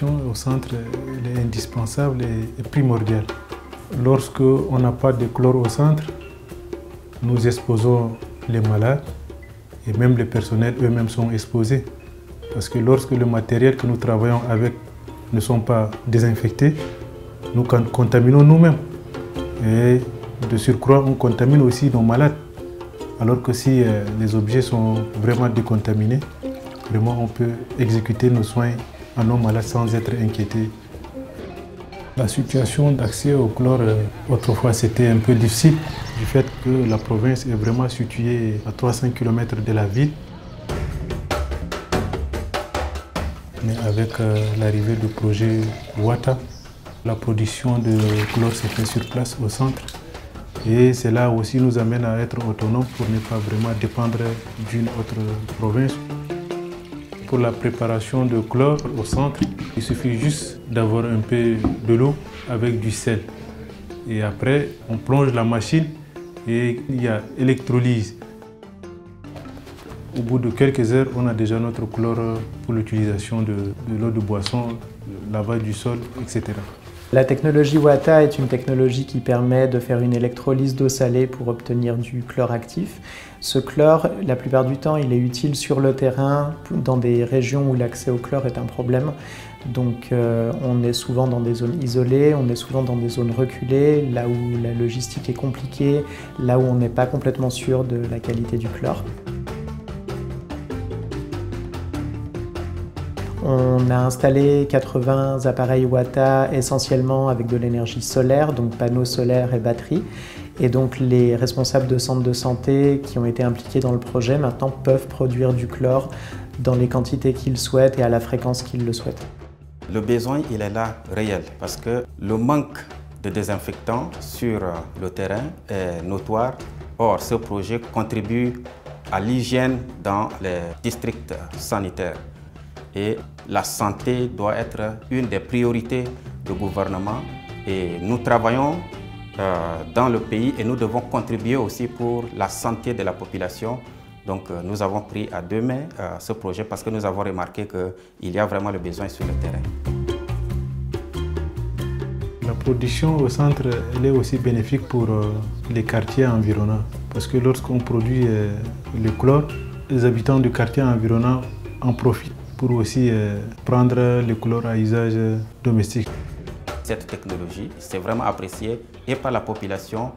protection au centre elle est indispensable et primordiale. Lorsqu'on n'a pas de chlore au centre, nous exposons les malades et même les personnels eux-mêmes sont exposés. Parce que lorsque le matériel que nous travaillons avec ne sont pas désinfectés, nous contaminons nous-mêmes. Et de surcroît, on contamine aussi nos malades. Alors que si les objets sont vraiment décontaminés, vraiment on peut exécuter nos soins à nos malades sans être inquiétés. La situation d'accès au chlore, autrefois c'était un peu difficile, du fait que la province est vraiment située à 300 km de la ville. Mais avec l'arrivée du projet Wata, la production de chlore s'est faite sur place au centre. Et cela aussi nous amène à être autonomes pour ne pas vraiment dépendre d'une autre province. Pour la préparation de chlore au centre, il suffit juste d'avoir un peu de l'eau avec du sel. Et après, on plonge la machine et il y a électrolyse. Au bout de quelques heures, on a déjà notre chlore pour l'utilisation de l'eau de boisson, le lavage du sol, etc. La technologie Wata est une technologie qui permet de faire une électrolyse d'eau salée pour obtenir du chlore actif. Ce chlore, la plupart du temps, il est utile sur le terrain dans des régions où l'accès au chlore est un problème. Donc on est souvent dans des zones isolées, on est souvent dans des zones reculées, là où la logistique est compliquée, là où on n'est pas complètement sûr de la qualité du chlore. On a installé 80 appareils Wata essentiellement avec de l'énergie solaire, donc panneaux solaires et batteries. Et donc les responsables de centres de santé qui ont été impliqués dans le projet maintenant peuvent produire du chlore dans les quantités qu'ils souhaitent et à la fréquence qu'ils le souhaitent. Le besoin, il est là réel parce que le manque de désinfectants sur le terrain est notoire. Or, ce projet contribue à l'hygiène dans les districts sanitaires. Et la santé doit être une des priorités du gouvernement. Et nous travaillons dans le pays et nous devons contribuer aussi pour la santé de la population. Donc nous avons pris à deux mains ce projet parce que nous avons remarqué qu'il y a vraiment le besoin sur le terrain. La production au centre elle est aussi bénéfique pour les quartiers environnants. Parce que lorsqu'on produit le chlore, les habitants du quartier environnant en profitent pour aussi prendre le chlore à usage domestique. Cette technologie, c'est vraiment apprécié et par la population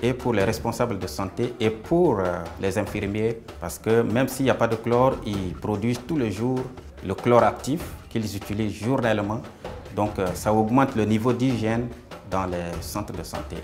et pour les responsables de santé et pour les infirmiers parce que même s'il n'y a pas de chlore, ils produisent tous les jours le chlore actif qu'ils utilisent journellement. Donc ça augmente le niveau d'hygiène dans les centres de santé.